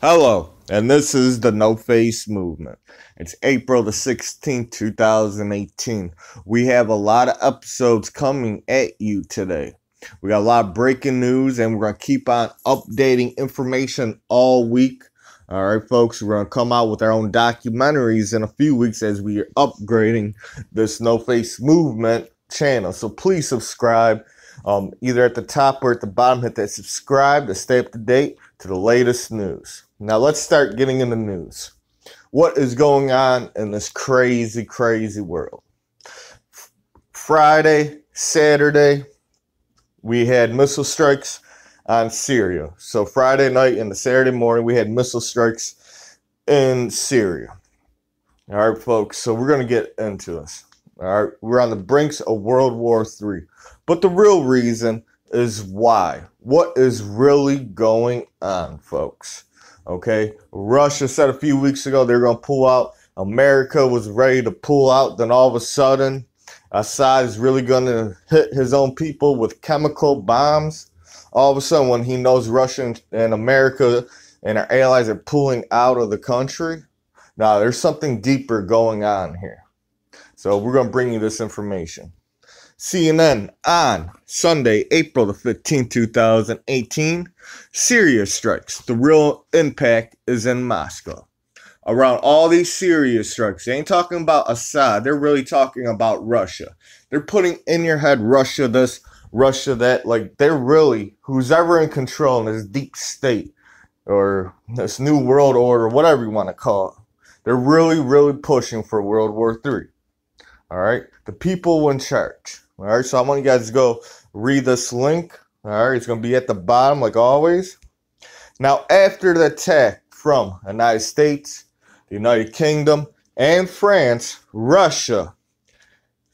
Hello, and this is the No Face Movement. It's April the 16th, 2018. We have a lot of episodes coming at you today. We got a lot of breaking news, and we're going to keep on updating information all week. All right, folks, we're going to come out with our own documentaries in a few weeks as we are upgrading this No Face Movement channel. So please subscribe. Either at the top or at the bottom, hit that subscribe to stay up to date to the latest news. Now let's start getting into news. What is going on in this crazy, crazy world? Friday, Saturday, we had missile strikes on Syria. So Friday night and the Saturday morning, we had missile strikes in Syria. All right, folks, so we're going to get into this. All right, we're on the brinks of World War III. But the real reason is why. What is really going on, folks? Okay, Russia said a few weeks ago they're going to pull out. America was ready to pull out. Then all of a sudden, Assad is really going to hit his own people with chemical bombs. All of a sudden, when he knows Russia and America and our allies are pulling out of the country, now there's something deeper going on here. So we're going to bring you this information. CNN on Sunday, April the 15th, 2018, Syria strikes. The real impact is in Moscow. Around all these Syria strikes, they ain't talking about Assad. They're really talking about Russia. They're putting in your head Russia this, Russia that. Like, they're really, who's ever in control in this deep state or this new world order, whatever you want to call it, they're really, really pushing for World War III. All right? The people in charge. All right, so I want you guys to go read this link. All right, it's going to be at the bottom like always. Now, after the attack from the United States, the United Kingdom, and France, Russia,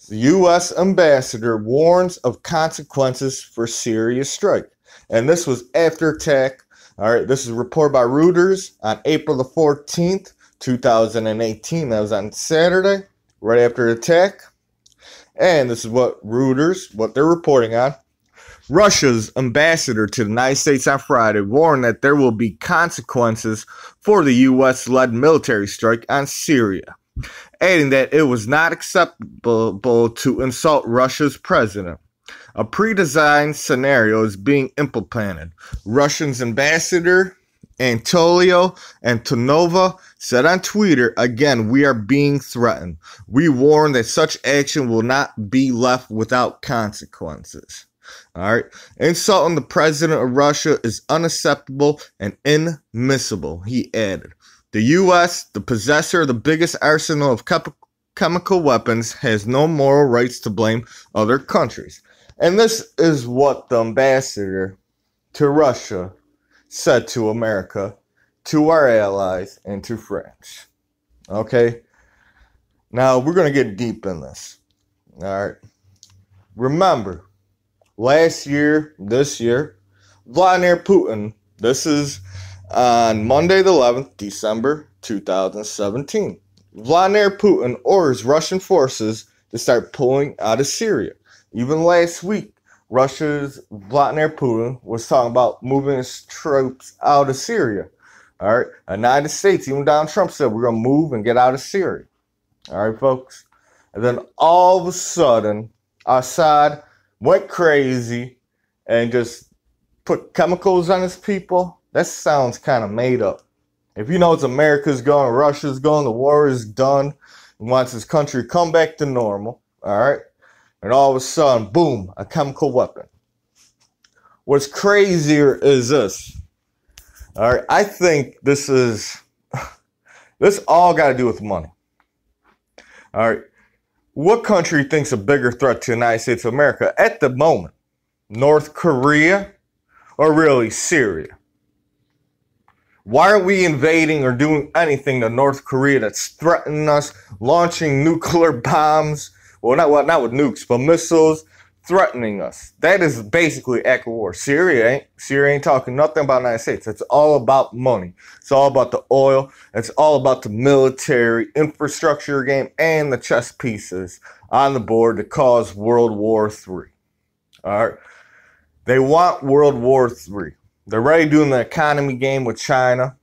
the U.S. ambassador warns of consequences for Syria strike. And this was after attack. All right, this is reported by Reuters on April the 14th, 2018. That was on Saturday, right after the attack. And this is what Reuters, what they're reporting on. Russia's ambassador to the United States on Friday warned that there will be consequences for the U.S.-led military strike on Syria, adding that it was not acceptable to insult Russia's president. A pre-designed scenario is being implemented. Russia's ambassador Antonio Antonova said on Twitter, again, we are being threatened. We warn that such action will not be left without consequences. All right. Insulting the president of Russia is unacceptable and inadmissible, he added. The U.S., the possessor of the biggest arsenal of chemical weapons, has no moral rights to blame other countries. And this is what the ambassador to Russia said to America, to our allies, and to France. Okay? Now, we're going to get deep in this. All right? Remember, last year, this year, Vladimir Putin, this is on Monday the 11th, December 2017. Vladimir Putin orders Russian forces to start pulling out of Syria. Even last week, Russia's Vladimir Putin was talking about moving his troops out of Syria. All right. The United States, even Donald Trump said we're going to move and get out of Syria. All right, folks. And then all of a sudden, Assad went crazy and just put chemicals on his people. That sounds kind of made up. If you know it's America's going, Russia's going, the war is done, he wants his country to come back to normal. All right. And all of a sudden, boom, a chemical weapon. What's crazier is this. All right, I think this all got to do with money. All right, what country thinks a bigger threat to the United States of America at the moment? North Korea or really Syria? Why aren't we invading or doing anything to North Korea that's threatening us, launching nuclear bombs? Well, not with nukes, but missiles threatening us. That is basically act of war. Syria ain't talking nothing about the United States. It's all about money. It's all about the oil. It's all about the military infrastructure game and the chess pieces on the board to cause World War III. All right. They want World War III. They're already doing the economy game with China.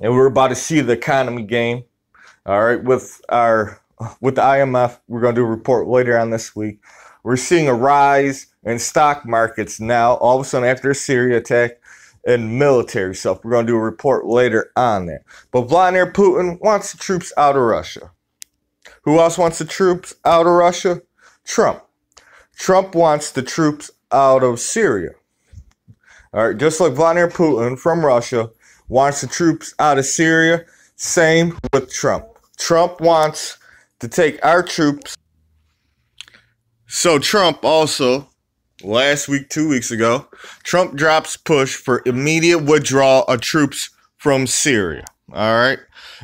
and we're about to see the economy game. All right, with the IMF, we're going to do a report later on this week. We're seeing a rise in stock markets now, all of a sudden after the Syria attack, and military stuff. We're going to do a report later on that. But Vladimir Putin wants the troops out of Russia. Who else wants the troops out of Russia? Trump. Trump wants the troops out of Syria. All right, just like Vladimir Putin from Russia wants the troops out of Syria, same with Trump. Trump wants to take our troops. So Trump also, last week, 2 weeks ago, Trump drops push for immediate withdrawal of troops from Syria. All right.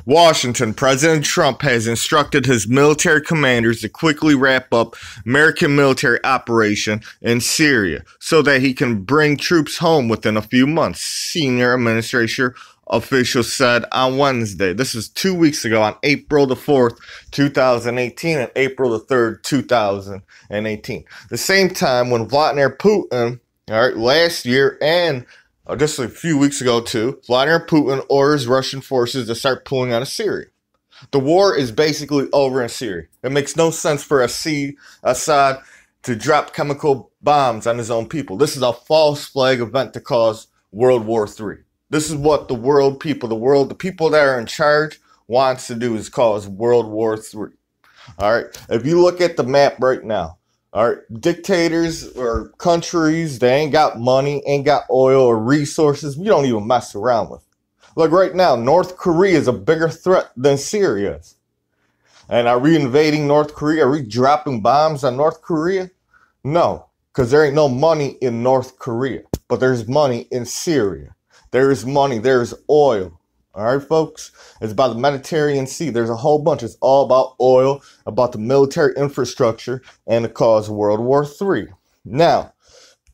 Washington, President Trump has instructed his military commanders to quickly wrap up American military operation in Syria so that he can bring troops home within a few months, senior administration officials said on Wednesday. This is 2 weeks ago on April the 4th, 2018 and April the 3rd, 2018. The same time when Vladimir Putin, all right, last year and just a few weeks ago too, Vladimir Putin orders Russian forces to start pulling out of Syria. The war is basically over in Syria. It makes no sense for Assad to drop chemical bombs on his own people. This is a false flag event to cause World War III. This is what the the people that are in charge wants to do, is cause World War III. All right. If you look at the map right now, all right, dictators or countries, they ain't got money, ain't got oil or resources, we don't even mess around with. Like right now, North Korea is a bigger threat than Syria is. And are we invading North Korea? Are we dropping bombs on North Korea? No, because there ain't no money in North Korea, but there's money in Syria. There's money, there's oil. All right, folks? It's about the Mediterranean Sea. There's a whole bunch. It's all about oil, about the military infrastructure, and to cause World War III. Now,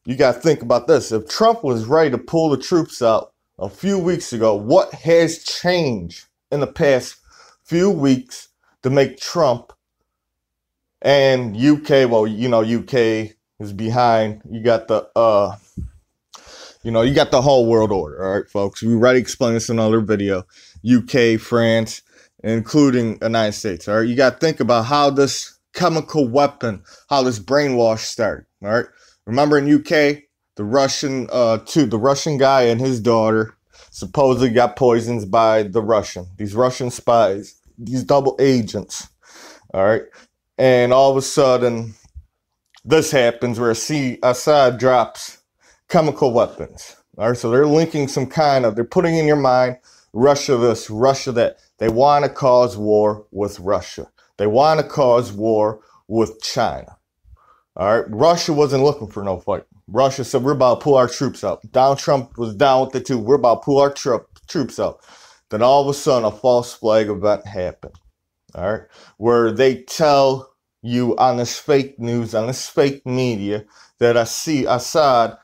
you got to think about this. If Trump was ready to pull the troops out a few weeks ago, what has changed in the past few weeks to make Trump and UK, well, you know, UK is behind. You got the you got the whole world order, all right, folks? We already explained this in another video. UK, France, including the United States, all right? You got to think about how this chemical weapon, how this brainwash started, all right? Remember in UK, the Russian guy and his daughter supposedly got poisoned by these Russian spies, these double agents, all right? And all of a sudden, this happens where Assad drops chemical weapons. All right, so they're linking they're putting in your mind, Russia this, Russia that. They want to cause war with Russia. They want to cause war with China. All right, Russia wasn't looking for no fight. Russia said, we're about to pull our troops out. Donald Trump was down with it too. We're about to pull our troops out. Then all of a sudden, a false flag event happened. All right, where they tell you on this fake news, on this fake media, that Assad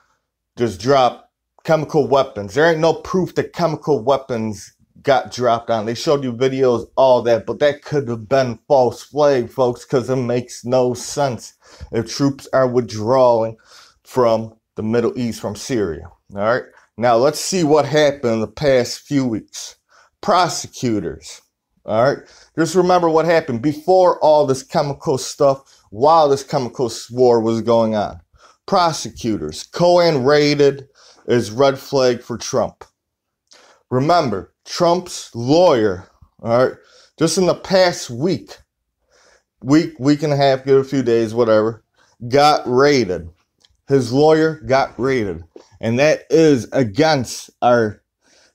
just dropped chemical weapons. There ain't no proof that chemical weapons got dropped on. They showed you videos, all that, but that could have been false flag, folks, because it makes no sense if troops are withdrawing from the Middle East, from Syria. All right. Now let's see what happened in the past few weeks. Prosecutors. All right. Just remember what happened before all this chemical stuff, while this chemical war was going on. Prosecutors. Cohen raided is red flag for Trump. Remember, Trump's lawyer, all right, just in the past week and a half, give it a few days, whatever, got raided. His lawyer got raided. And that is against our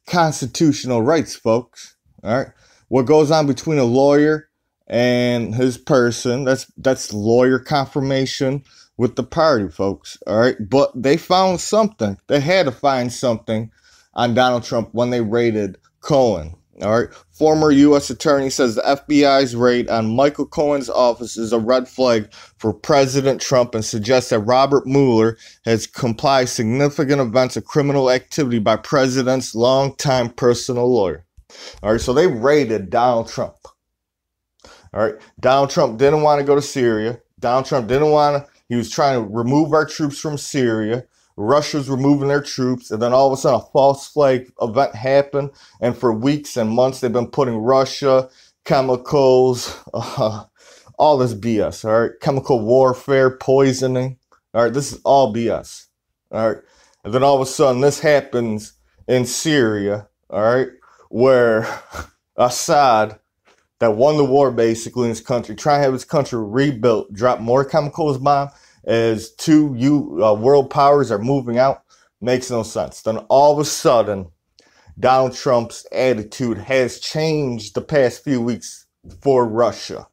constitutional rights, folks. All right. What goes on between a lawyer and his person, that's lawyer confirmation with the party, folks. All right. But they found something. They had to find something on Donald Trump when they raided Cohen. All right. Former U.S. attorney says the FBI's raid on Michael Cohen's office is a red flag for President Trump and suggests that Robert Mueller has complied significant events of criminal activity by President's longtime personal lawyer. All right. So they raided Donald Trump. All right. Donald Trump didn't want to go to Syria. Donald Trump didn't want to. He was trying to remove our troops from Syria. Russia's removing their troops, and then all of a sudden a false flag event happened, and for weeks and months they've been putting Russia, chemicals, all this BS, all right? Chemical warfare, poisoning, all right? This is all BS, all right? And then all of a sudden this happens in Syria, all right? Where Assad, that won the war basically in his country, trying to have his country rebuilt, drop more chemicals bomb as two world powers are moving out, makes no sense. Then all of a sudden, Donald Trump's attitude has changed the past few weeks for Russia.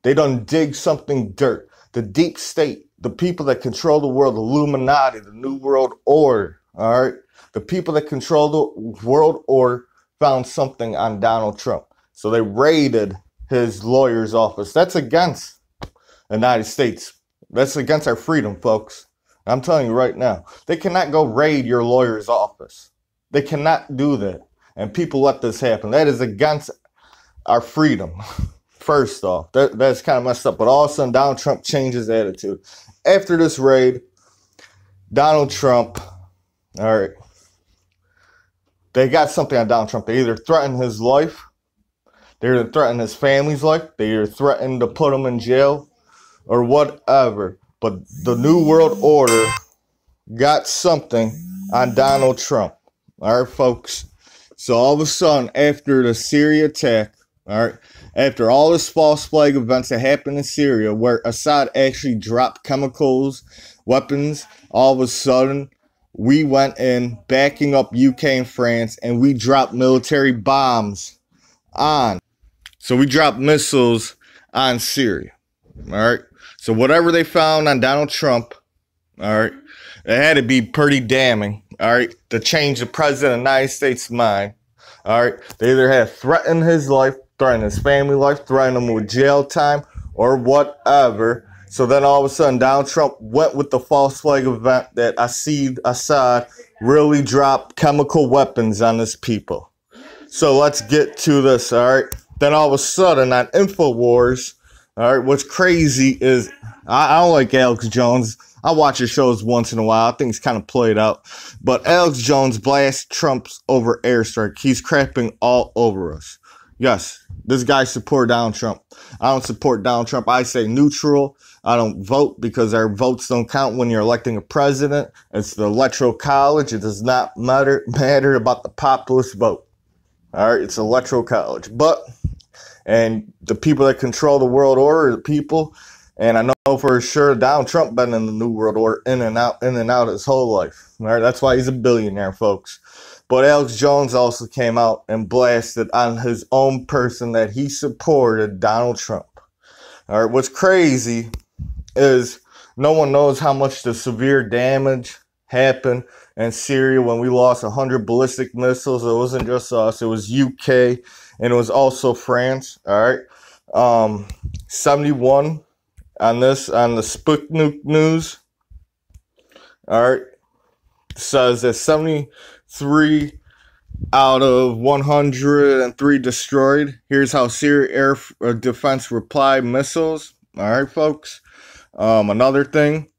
They done dig something dirt. The deep state, the people that control the world, Illuminati, the New World Order, all right? The people that control the world order found something on Donald Trump. So they raided his lawyer's office. That's against the United States. That's against our freedom, folks. I'm telling you right now. They cannot go raid your lawyer's office. They cannot do that. And people let this happen. That is against our freedom. First off, that's kind of messed up. But all of a sudden, Donald Trump changed his attitude. After this raid, Donald Trump, all right, they got something on Donald Trump. They either threatened his life, they either threatened his family's life, they either threatened to put him in jail, or whatever. But the New World Order got something on Donald Trump. All right, folks. So all of a sudden, after the Syria attack, all right, after all this false flag events that happened in Syria, where Assad actually dropped chemicals, weapons, all of a sudden, we went in backing up UK and France, and we dropped military bombs on. So we dropped missiles on Syria. All right. So whatever they found on Donald Trump, all right, it had to be pretty damning, all right, to change the president of the United States' mind. All right. They either had threatened his life, threatened his family life, threatened him with jail time, or whatever. So then all of a sudden, Donald Trump went with the false flag event that Assad really dropped chemical weapons on his people. So let's get to this, all right? Then all of a sudden on InfoWars, all right, what's crazy is I don't like Alex Jones. I watch his shows once in a while. I think he's kind of played out. But Alex Jones blasts Trump's over airstrike. He's crapping all over us. Yes, this guy support Donald Trump. I don't support Donald Trump. I say neutral. I don't vote because our votes don't count when you're electing a president. It's the electoral college. It does not matter about the populist vote. All right, it's electoral college. And the people that control the world order are the people. And I know for sure Donald Trump been in the New World Order in and out his whole life. All right, that's why he's a billionaire, folks. But Alex Jones also came out and blasted on his own person that he supported Donald Trump. All right, what's crazy is no one knows how much the severe damage happened in Syria when we lost 100 ballistic missiles. It wasn't just us. It was UK and it was also France. All right. 71 on the Sputnik news. All right. Says that 73 out of 103 destroyed. Here's how Syria Air Defense replied missiles. All right, folks. Another thing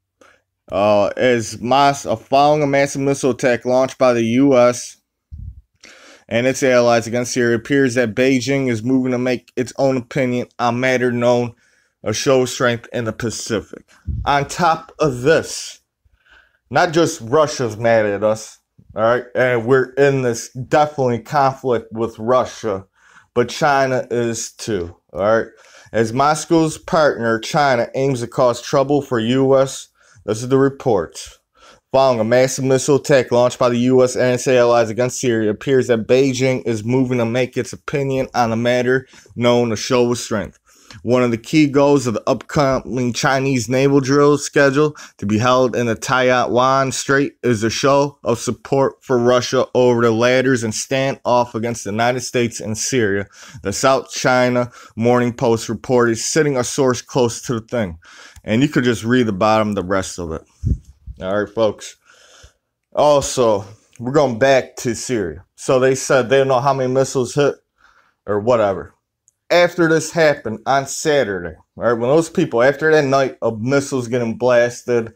is following a massive missile attack launched by the U.S. and its allies against Syria, it appears that Beijing is moving to make its own opinion on matter known a show of strength in the Pacific. On top of this, not just Russia's mad at us, all right, and we're in this definitely conflict with Russia, but China is too, all right. As Moscow's partner, China aims to cause trouble for U.S. This is the reports. Following a massive missile attack launched by the U.S. and its allies against Syria, it appears that Beijing is moving to make its opinion on the matter known a show of strength. One of the key goals of the upcoming Chinese naval drill scheduled to be held in the Taiwan Strait is a show of support for Russia over the latter's and stand off against the United States and Syria. The South China Morning Post reported, citing a source close to the thing. And you could just read the rest of it. All right, folks. Also, we're going back to Syria. So they said they don't know how many missiles hit or whatever. After this happened on Saturday, all right, when those people, after that night of missiles getting blasted,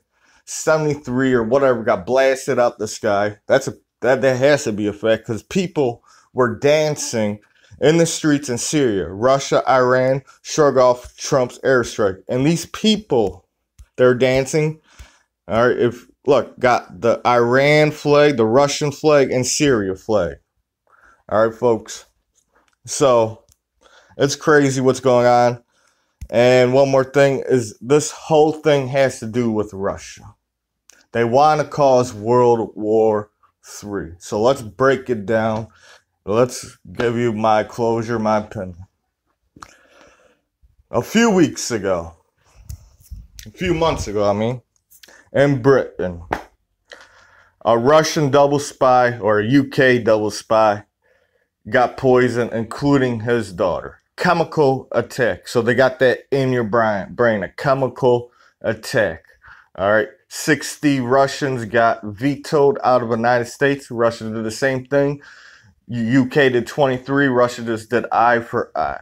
73 or whatever got blasted out the sky. That has to be a fact, because people were dancing in the streets in Syria. Russia, Iran shrug off Trump's airstrike. And these people, they're dancing. All right, got the Iran flag, the Russian flag, and Syria flag. All right, folks. So it's crazy what's going on. And one more thing is, this whole thing has to do with Russia. They want to cause World War III. So let's break it down. Let's give you my closure, my opinion. A few months ago, in Britain, a Russian double spy or a UK double spy got poisoned, including his daughter. Chemical attack. So they got that in your brain, a chemical attack. All right. 60 Russians got vetoed out of the United States. Russia did the same thing. UK did 23. Russia just did eye for eye.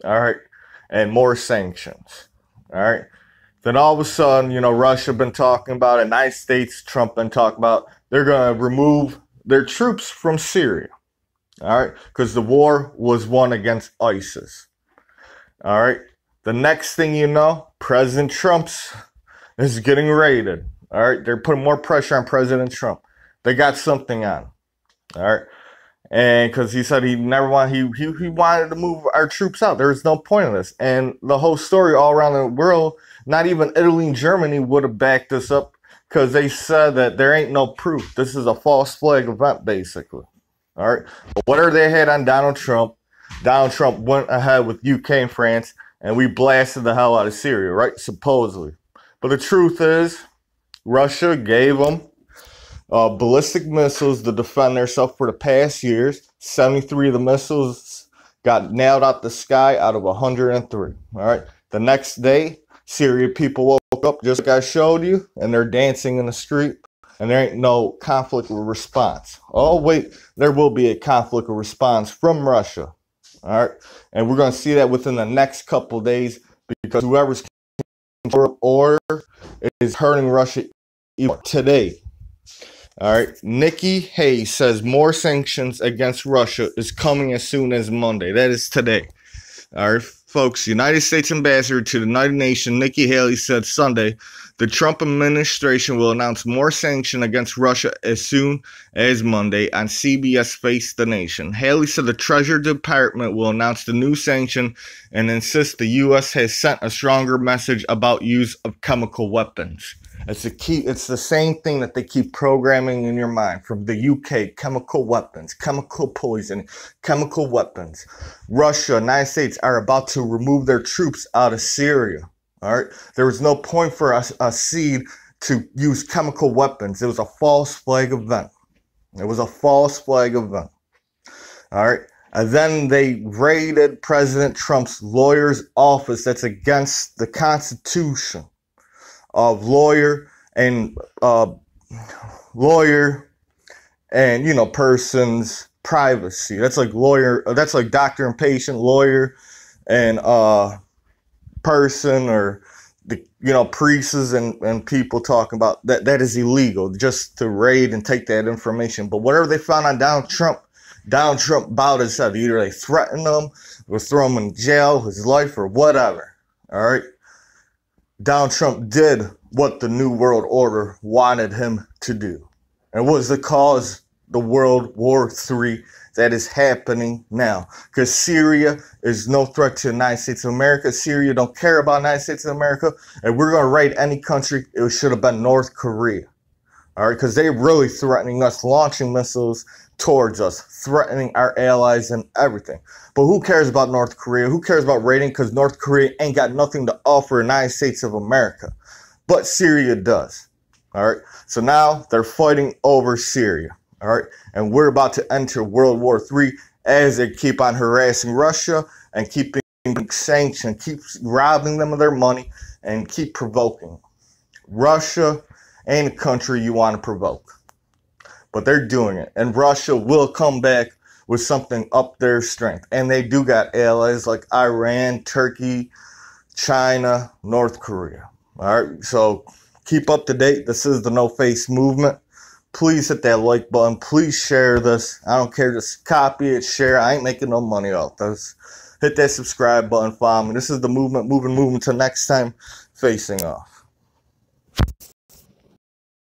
All right. And more sanctions. All right. Then all of a sudden, Russia been talking about it. United States, Trump been talking about they're going to remove their troops from Syria. All right. Because the war was won against ISIS. All right. The next thing you know, President Trump's is getting raided. All right. They're putting more pressure on President Trump. They got something on. All right. And because he said he wanted to move our troops out. There was no point in this. And the whole story all around the world, not even Italy and Germany would have backed this up, because they said that there ain't no proof. This is a false flag event, basically. All right. But whatever they had on Donald Trump went ahead with UK and France, and we blasted the hell out of Syria, right? Supposedly. But the truth is, Russia gave them ballistic missiles to defend themselves for the past years. 73 of the missiles got nailed out the sky out of 103. All right. The next day, Syria people woke up, just like I showed you, and they're dancing in the street. And there ain't no conflict or response. Oh, wait, there will be a conflict or response from Russia. All right. And we're going to see that within the next couple of days, because whoever's order is hurting Russia even today. All right. Nikki Haley says more sanctions against Russia is coming as soon as Monday. That is today. All right, folks. United States Ambassador to the United Nations, Nikki Haley, said Sunday the Trump administration will announce more sanctions against Russia as soon as Monday on CBS Face the Nation. Haley said the Treasury Department will announce the new sanction and insist the U.S. has sent a stronger message about use of chemical weapons. It's the same thing that they keep programming in your mind from the UK. Chemical weapons, chemical poison, chemical weapons. Russia, United States are about to remove their troops out of Syria. All right. There was no point for a seed to use chemical weapons. It was a false flag event. It was a false flag event. All right. And then they raided President Trump's lawyer's office. That's against the Constitution of lawyer and person's privacy. That's like lawyer. That's like doctor and patient, lawyer and person, or the priests and people talking about that is illegal, just to raid and take that information. But whatever they found on Donald Trump bowed his head. Either they threatened him or throw him in jail, his life, or whatever. All right. Donald Trump did what the New World Order wanted him to do. And what was the cause? The World War III that is happening now. Because Syria is no threat to the United States of America. Syria don't care about the United States of America. And we're going to raid any country. It should have been North Korea. All right, because they're really threatening us, launching missiles towards us, threatening our allies and everything. But who cares about North Korea? Who cares about raiding? Because North Korea ain't got nothing to offer the United States of America. But Syria does. All right, so now they're fighting over Syria. All right, and we're about to enter World War III as they keep on harassing Russia and keeping sanctions, keep robbing them of their money, and keep provoking. Russia ain't a country you want to provoke, but they're doing it. And Russia will come back with something up their strength. And they do got allies like Iran, Turkey, China, North Korea. All right, so Keep up to date. This is the No Face Movement. Please hit that like button. Please share this. I don't care. Just copy it, share. I ain't making no money off this. Hit that subscribe button. Follow me. This is the movement. Moving. Till next time. Facing off.